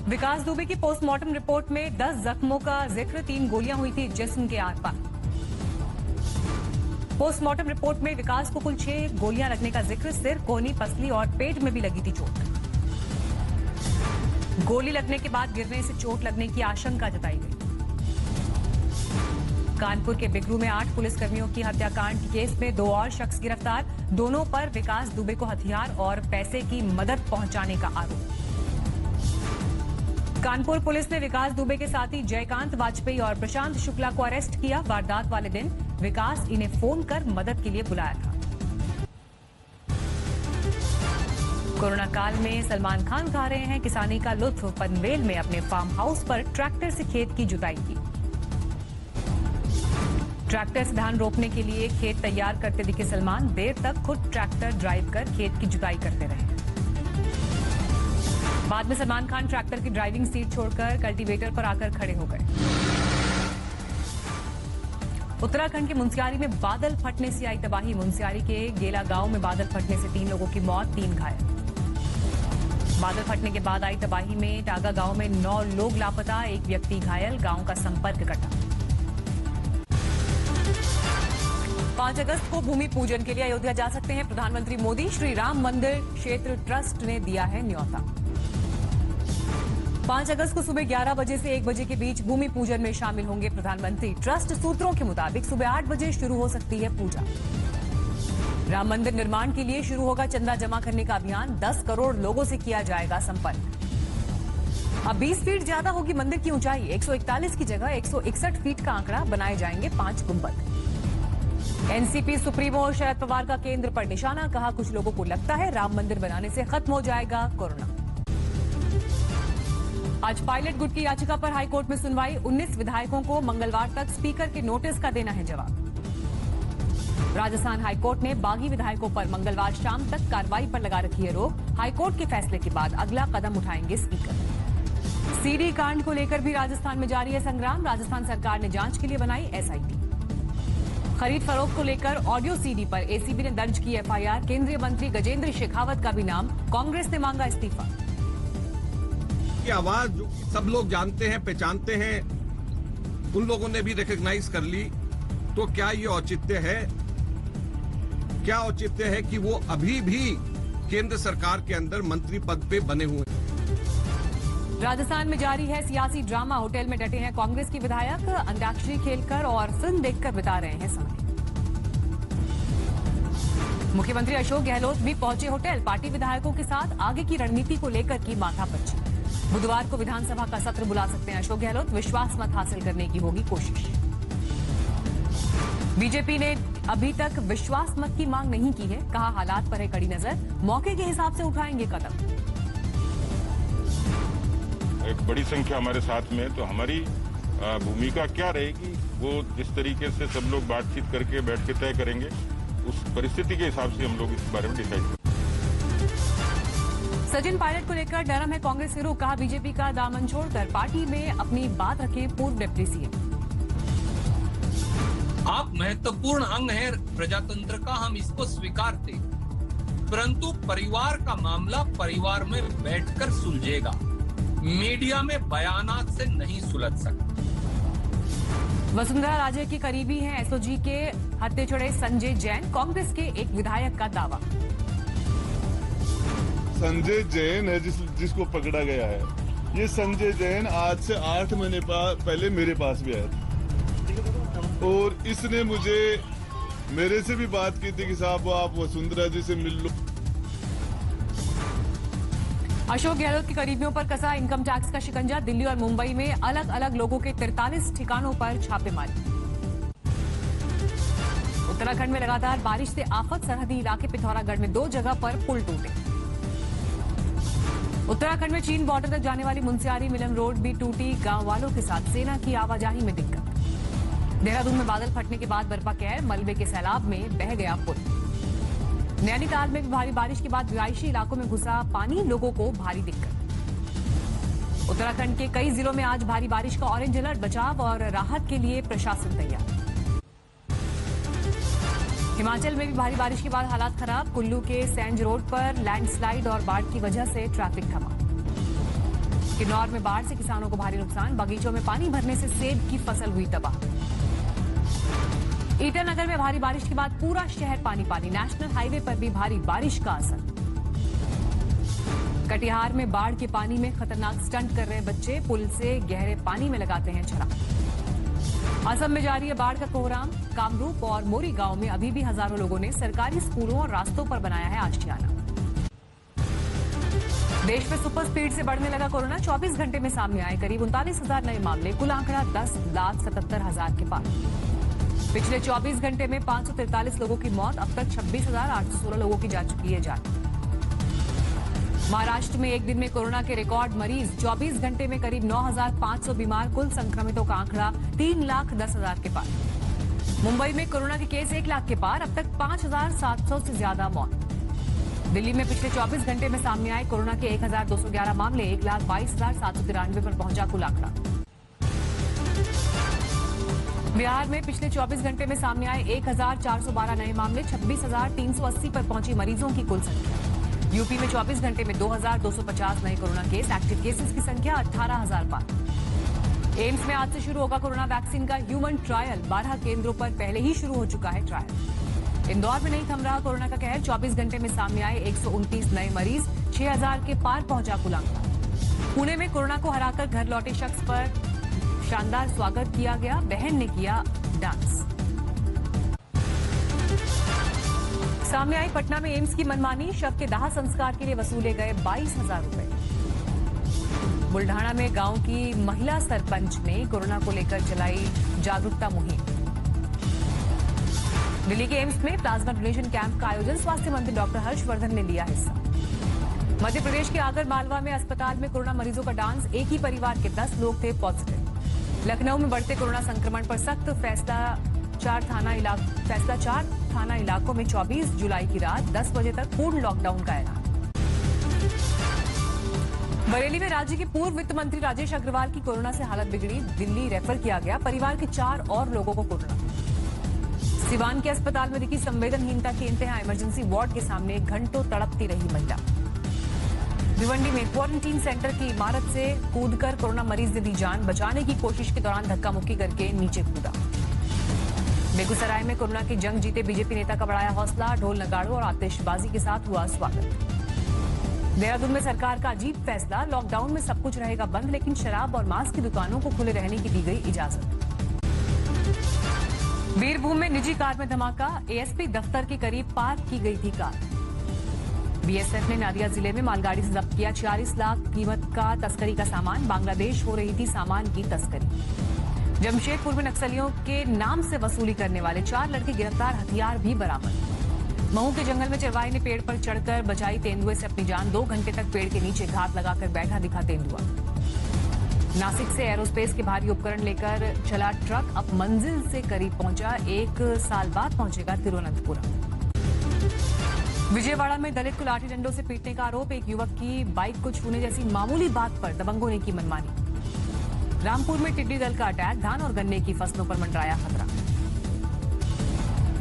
विकास दुबे की postmortem report में 10 जख्मों का जिक्र, 3 गोलियां हुई थी जिस्म के आर पार। पोस्टमार्टम रिपोर्ट में विकास को कुल 6 गोलियां लगने का जिक्र, सिर, कोहनी, पसली और पेट में भी लगी थी चोट। गोली लगने के बाद गिरने से चोट लगने की आशंका जताई गई। कानपुर के बिगरू में 8 पुलिसकर्मियों की हत्याकांड के केस में 2 और शख्स गिरफ्तार, दोनों पर विकास दुबे को हथियार और पैसे की मदद पहुंचाने का आरोप। कानपुर पुलिस ने विकास दुबे के साथी जयकांत वाजपेयी और प्रशांत शुक्ला को अरेस्ट किया। वारदात वाले दिन विकास इन्हें फोन कर मदद के लिए बुलाया था। कोरोना काल में सलमान खान खा रहे हैं किसानी का लुत्फ, पनवेल में अपने फार्म हाउस पर ट्रैक्टर से खेत की जुताई की। ट्रैक्टर से धान रोपने के लिए खेत तैयार करते दिखे सलमान, देर तक खुद ट्रैक्टर ड्राइव कर खेत की जुताई करते रहे। बाद में सलमान खान ट्रैक्टर की ड्राइविंग सीट छोड़कर कल्टीवेटर पर आकर खड़े हो गए। उत्तराखंड के मुनस्यारी में बादल फटने से आई तबाही, मुनस्यारी के गेला गांव में बादल फटने से 3 लोगों की मौत, 3 घायल। बादल फटने के बाद आई तबाही में टागा गांव में 9 लोग लापता, 1 व्यक्ति घायल, गांव का संपर्क कटा। 5 अगस्त को भूमि पूजन के लिए अयोध्या जा सकते हैं प्रधानमंत्री मोदी, श्री राम मंदिर क्षेत्र ट्रस्ट ने दिया है न्योता। 5 अगस्त को सुबह 11 बजे से 1 बजे के बीच भूमि पूजन में शामिल होंगे प्रधानमंत्री। ट्रस्ट सूत्रों के मुताबिक सुबह 8 बजे शुरू हो सकती है पूजा। राम मंदिर निर्माण के लिए शुरू होगा चंदा जमा करने का अभियान, 10 करोड़ लोगों से किया जाएगा संपर्क। अब 20 फीट ज्यादा होगी मंदिर की ऊंचाई, 141 की जगह 161 फीट का आंकड़ा, बनाए जाएंगे 5 गुंबद। एनसीपी सुप्रीमो शरद पवार का केंद्र पर निशाना, कहा कुछ लोगों को लगता है राम मंदिर बनाने से खत्म हो जाएगा कोरोना। आज पायलट गुट की याचिका पर हाईकोर्ट में सुनवाई, 19 विधायकों को मंगलवार तक स्पीकर के नोटिस का देना है जवाब। राजस्थान हाईकोर्ट ने बागी विधायकों पर मंगलवार शाम तक कार्रवाई पर लगा रखी है रोक, हाईकोर्ट के फैसले के बाद अगला कदम उठाएंगे स्पीकर। सीडी कांड को लेकर भी राजस्थान में जारी है संग्राम, राजस्थान सरकार ने जांच के लिए बनाई एसआईटी। खरीद फरोख्त को लेकर ऑडियो सीडी पर एसीबी ने दर्ज की एफआईआर, केंद्रीय मंत्री गजेंद्र शेखावत का भी नाम, कांग्रेस ने मांगा इस्तीफा। की आवाज जो सब लोग जानते हैं, पहचानते हैं, उन लोगों ने भी रिकॉग्नाइज कर ली, तो क्या ये औचित्य है? क्या औचित्य है कि वो अभी भी केंद्र सरकार के अंदर मंत्री पद पे बने हुए हैं? राजस्थान में जारी है सियासी ड्रामा, होटल में डटे हैं कांग्रेस के विधायक, अंताक्षरी खेलकर और फिल्म देखकर बिता रहे हैं समय। मुख्यमंत्री अशोक गहलोत भी पहुंचे होटल, पार्टी विधायकों के साथ आगे की रणनीति को लेकर की माथापच्ची। बुधवार को विधानसभा का सत्र बुला सकते हैं अशोक गहलोत, विश्वास मत हासिल करने की होगी कोशिश। बीजेपी ने अभी तक विश्वास मत की मांग नहीं की है, कहा हालात पर है कड़ी नजर, मौके के हिसाब से उठाएंगे कदम। एक बड़ी संख्या हमारे साथ में, तो हमारी भूमिका क्या रहेगी वो जिस तरीके से सब लोग बातचीत करके बैठ के तय करेंगे, उस परिस्थिति के हिसाब से हम लोग इस बारे में डिसाइड करेंगे। सचिन पायलट को लेकर नरम है कांग्रेस गिरोह, कहा बीजेपी का दामन छोड़कर पार्टी में अपनी बात रखें पूर्व डिप्टी सीएम। आप महत्वपूर्ण अंग है प्रजातंत्र का, हम इसको स्वीकारते, परंतु परिवार का मामला परिवार में बैठकर सुलझेगा, मीडिया में बयानात से नहीं सुलझ सकता। वसुंधरा राजे के करीबी हैं एसओजी के हत्याचोरे संजय जैन, कांग्रेस के एक विधायक का दावा। संजय जैन है जिसको पकड़ा गया है, ये संजय जैन आज से 8 महीने पहले मेरे पास भी आया था और इसने मुझे मेरे से भी बात की थी कि साहब आप वसुंधरा जी से मिल लो। अशोक गहलोत के करीबियों पर कसा इनकम टैक्स का शिकंजा, दिल्ली और मुंबई में अलग अलग लोगों के 43 ठिकानों पर छापेमारी। उत्तराखंड में लगातार बारिश से आफत, सरहदी इलाके पिथौरागढ़ में 2 जगह पर पुल टूटे। उत्तराखंड में चीन बॉर्डर तक जाने वाली मुनस्यारी मिलम रोड भी टूटी, गांव वालों के साथ सेना की आवाजाही में दिक्कत। देहरादून में बादल फटने के बाद बरपा कहर, मलबे के सैलाब में बह गया पुल। नैनीताल में भी भारी बारिश के बाद रिहायशी इलाकों में घुसा पानी, लोगों को भारी दिक्कत। उत्तराखंड के कई जिलों में आज भारी बारिश का ऑरेंज अलर्ट, बचाव और राहत के लिए प्रशासन तैयार। हिमाचल में भी भारी बारिश के बाद हालात खराब, कुल्लू के सैंज रोड पर लैंडस्लाइड और बाढ़ की वजह से ट्रैफिक थमा। किन्नौर में बाढ़ से किसानों को भारी नुकसान, बगीचों में पानी भरने से सेब की फसल हुई तबाह। ईटानगर में भारी बारिश के बाद पूरा शहर पानी पानी, नेशनल हाईवे पर भी भारी बारिश का असर। कटिहार में बाढ़ के पानी में खतरनाक स्टंट कर रहे बच्चे, पुल से गहरे पानी में लगाते हैं छलांग। असम में जारी है बाढ़ का कोहराम, कामरूप और मोरी गांव में अभी भी हजारों लोगों ने सरकारी स्कूलों और रास्तों पर बनाया है आशियाना। देश में सुपर स्पीड से बढ़ने लगा कोरोना, 24 घंटे में सामने आए करीब 39,000 नए मामले, कुल आंकड़ा 10,77,000 के पार। पिछले 24 घंटे में 543 लोगों की मौत, अब तक 26,816 लोगों की जा चुकी है जान। महाराष्ट्र में एक दिन में कोरोना के रिकॉर्ड मरीज, 24 घंटे में करीब 9,500 बीमार, कुल संक्रमितों का आंकड़ा 3,10,000 के पार। मुंबई में कोरोना के केस 1 लाख के पार, अब तक 5,700 से ज्यादा मौत। दिल्ली में पिछले 24 घंटे में सामने आए कोरोना के 1,211 मामले, 1,22,793 पर पहुंचा कुल आंकड़ा। बिहार में पिछले 24 घंटे में सामने आए 1,412 नए मामले, 26,380 पर पहुंची मरीजों की कुल संख्या। यूपी में 24 घंटे में 2,250 नए कोरोना केस, एक्टिव केसेस की संख्या 18,000 पार। एम्स में आज से शुरू होगा कोरोना वैक्सीन का ह्यूमन ट्रायल, 12 केंद्रों पर पहले ही शुरू हो चुका है ट्रायल। इंदौर में नहीं थम रहा कोरोना का कहर, 24 घंटे में सामने आए 129 नए मरीज, 6,000 के पार पहुंचा कुल आंकड़ा। पुणे में कोरोना को हराकर घर लौटे शख्स पर शानदार स्वागत किया गया, बहन ने किया डांस। सामने आई पटना में एम्स की मनमानी, शव के दाह संस्कार के लिए वसूले गए 22,000 रुपए। बुल्ढाना में गांव की महिला सरपंच ने कोरोना को लेकर चलाई जागरूकता मुहिम। दिल्ली के एम्स में प्लाज्मा डोनेशन कैंप का आयोजन, स्वास्थ्य मंत्री डॉक्टर हर्षवर्धन ने लिया हिस्सा। मध्य प्रदेश के आगर मालवा में अस्पताल में कोरोना मरीजों का डांस, एक ही परिवार के 10 लोग थे पॉजिटिव। लखनऊ में बढ़ते कोरोना संक्रमण पर सख्त फैसला, 4 थाना इलाकों में 24 जुलाई की रात 10 बजे तक पूर्ण लॉकडाउन का ऐलान। बरेली में राज्य के पूर्व वित्त मंत्री राजेश अग्रवाल की कोरोना से हालत बिगड़ी, दिल्ली रेफर किया गया, परिवार के 4 और लोगों को कोरोना। सिवान के अस्पताल में दिखी संवेदनहीनता की इंतहा, इमरजेंसी वार्ड के सामने घंटों तड़पती रही महिला। भिवंडी में क्वारंटीन सेंटर की इमारत से कूदकर कोरोना मरीज ने दी जान, बचाने की कोशिश के दौरान धक्का मुक्की करके नीचे कूदा। बेगूसराय में कोरोना की जंग जीते बीजेपी नेता का बढ़ाया हौसला, ढोल नगाड़ों और आतिशबाजी के साथ हुआ स्वागत। देहरादून में सरकार का अजीब फैसला, लॉकडाउन में सब कुछ रहेगा बंद, लेकिन शराब और मांस की दुकानों को खुले रहने की दी गई इजाजत। बीरभूम में निजी कार में धमाका, एएसपी दफ्तर के करीब पार्क की गई थी कार। बीएसएफ ने नादिया जिले में मालगाड़ी से जब्त किया 46 लाख कीमत का तस्करी का सामान, बांग्लादेश हो रही थी सामान की तस्करी। जमशेदपुर में नक्सलियों के नाम से वसूली करने वाले 4 लड़के गिरफ्तार, हथियार भी बरामद। महू के जंगल में चरवाही ने पेड़ पर चढ़कर बचाई तेंदुए से अपनी जान, 2 घंटे तक पेड़ के नीचे घात लगाकर बैठा दिखा तेंदुआ। नासिक से एरोस्पेस के भारी उपकरण लेकर चला ट्रक, अब मंजिल से करीब पहुंचा, 1 साल बाद पहुंचेगा तिरुवनंतपुरम। विजयवाड़ा में दलित को लाठी डंडों से पीटने का आरोप, एक युवक की बाइक को छूने जैसी मामूली बात पर दबंगों ने की मनमानी। रामपुर में टिड्डी दल का अटैक, धान और गन्ने की फसलों पर मंडराया खतरा।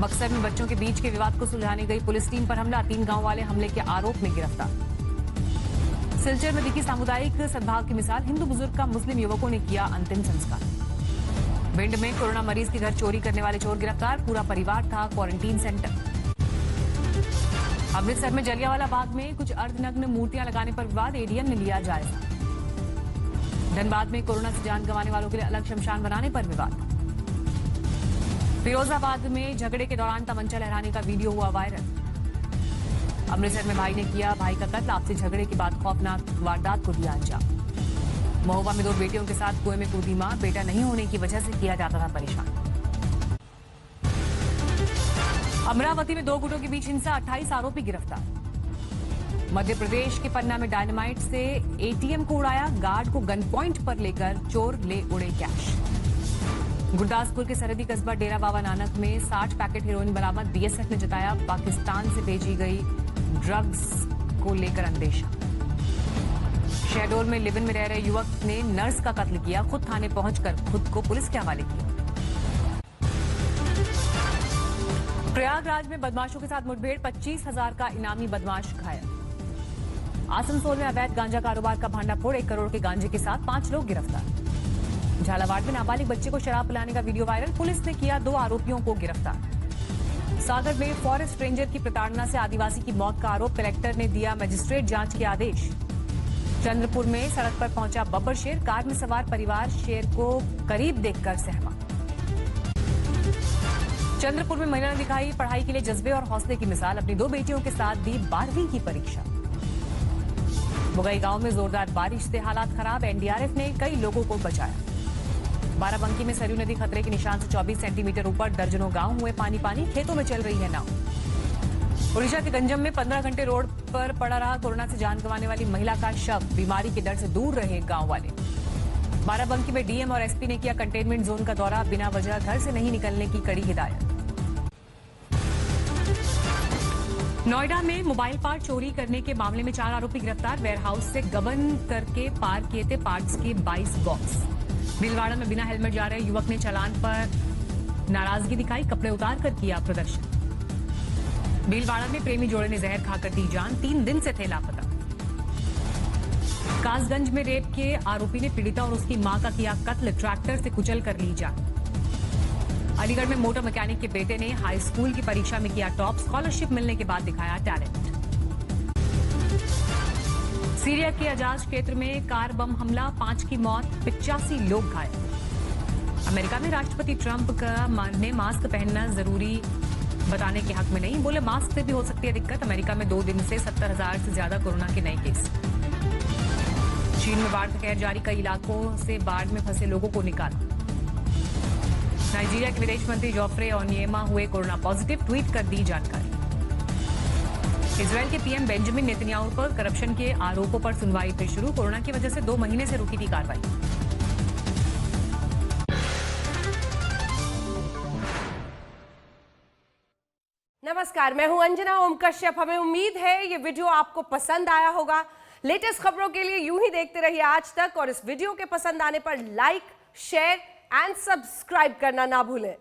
बक्सर में बच्चों के बीच के विवाद को सुलझाने गई पुलिस टीम पर हमला, 3 गांव वाले हमले के आरोप में गिरफ्तार। सिलचर में दिखी सामुदायिक सद्भाव की मिसाल, हिंदू बुजुर्ग का मुस्लिम युवकों ने किया अंतिम संस्कार। भिंड में कोरोना मरीज के घर चोरी करने वाले चोर गिरफ्तार, पूरा परिवार था क्वारंटीन सेंटर। अमृतसर में जलियांवाला बाग में कुछ अर्धनग्न मूर्तियां लगाने पर विवाद, एडीएम ने लिया जायजा। धनबाद में कोरोना से जान गंवाने वालों के लिए अलग शमशान बनाने पर विवाद। फिरोजाबाद में झगड़े के दौरान तमंचा लहराने का वीडियो हुआ वायरल। अमृतसर में भाई ने किया भाई का कत्ल, आपसी झगड़े के बाद खौफनाक वारदात को दिया अंजाम। महोबा में 2 बेटियों के साथ कुएं में कूदी मां, बेटा नहीं होने की वजह से किया जाता था परेशान। अमरावती में 2 गुटों के बीच हिंसा, 28 आरोपी गिरफ्तार। मध्य प्रदेश के पन्ना में डायनामाइट से एटीएम को उड़ाया, गार्ड को गन पॉइंट पर लेकर चोर ले उड़े कैश। गुरदासपुर के सरहदी कस्बा डेरा बाबा नानक में 60 पैकेट हेरोइन बरामद, बीएसएफ ने जताया पाकिस्तान से भेजी गई ड्रग्स को लेकर अंदेशा। शहडोल में लिव इन में रह रहे युवक ने नर्स का कत्ल किया, खुद थाने पहुंचकर खुद को पुलिस के हवाले किया। प्रयागराज में बदमाशों के साथ मुठभेड़, 25,000 का इनामी बदमाश घायल। आसनसोल में अवैध गांजा कारोबार का भांडाफोड़, 1 करोड़ के गांजे के साथ 5 लोग गिरफ्तार। झालावाड़ में नाबालिग बच्चे को शराब पिलाने का वीडियो वायरल, पुलिस ने किया 2 आरोपियों को गिरफ्तार। सागर में फॉरेस्ट रेंजर की प्रताड़ना से आदिवासी की मौत का आरोप, कलेक्टर ने दिया मजिस्ट्रेट जांच के आदेश। चंद्रपुर में सड़क पर पहुंचा बब्बर शेर, कार में सवार परिवार शेर को करीब देखकर सहमा। चंद्रपुर में महिला ने दिखाई पढ़ाई के लिए जज्बे और हौसले की मिसाल, अपनी 2 बेटियों के साथ दी 12वीं की परीक्षा। बुगई गांव में जोरदार बारिश से हालात खराब, एनडीआरएफ ने कई लोगों को बचाया। बाराबंकी में सरयू नदी खतरे के निशान से 24 सेंटीमीटर ऊपर, दर्जनों गांव हुए पानी पानी, खेतों में चल रही है नाव। ओडिशा के गंजम में 15 घंटे रोड पर पड़ा रहा कोरोना से जान गंवाने वाली महिला का शव, बीमारी के डर से दूर रहे गांव वाले। बाराबंकी में डीएम और एसपी ने किया कंटेनमेंट जोन का दौरा, बिना वजह घर से नहीं निकलने की कड़ी हिदायत। नोएडा में मोबाइल पार्ट चोरी करने के मामले में 4 आरोपी गिरफ्तार, वेयरहाउस से गबन करके पार किए थे पार्ट्स के 22 बॉक्स। भीलवाड़ा में बिना हेलमेट जा रहे युवक ने चालान पर नाराजगी दिखाई, कपड़े उतार कर किया प्रदर्शन। भीलवाड़ा में प्रेमी जोड़े ने जहर खाकर दी जान, 3 दिन से थे लापता। कासगंज में रेप के आरोपी ने पीड़िता और उसकी मां का किया कत्ल, ट्रैक्टर से कुचल कर ली जान। अलीगढ़ में मोटर मैकेनिक के बेटे ने हाई स्कूल की परीक्षा में किया टॉप, स्कॉलरशिप मिलने के बाद दिखाया टैलेंट। सीरिया के अजाज क्षेत्र में कार बम हमला, 5 की मौत, 85 लोग घायल। अमेरिका में राष्ट्रपति ट्रंप ने मास्क पहनना जरूरी बताने के हक में नहीं, बोले मास्क से भी हो सकती है दिक्कत। अमेरिका में 2 दिन से 70,000 से ज्यादा कोरोना के नए केस। चीन में बाढ़ का कहर जारी, कई इलाकों से बाढ़ में फंसे लोगों को निकाला। नाइजीरिया के विदेश मंत्री जोफ्रे ओनिएमा हुए कोरोना पॉजिटिव, ट्वीट कर दी जानकारी। इजरायल के पीएम बेंजामिन नेतन्याहू पर करप्शन के आरोपों पर सुनवाई फिर शुरू, कोरोना की वजह से 2 महीने से रुकी थी कार्रवाई। नमस्कार, मैं हूं अंजना ओम कश्यप। हमें उम्मीद है ये वीडियो आपको पसंद आया होगा। लेटेस्ट खबरों के लिए यूं ही देखते रहिए आज तक, और इस वीडियो के पसंद आने पर लाइक, शेयर एंड सब्सक्राइब करना ना भूलें।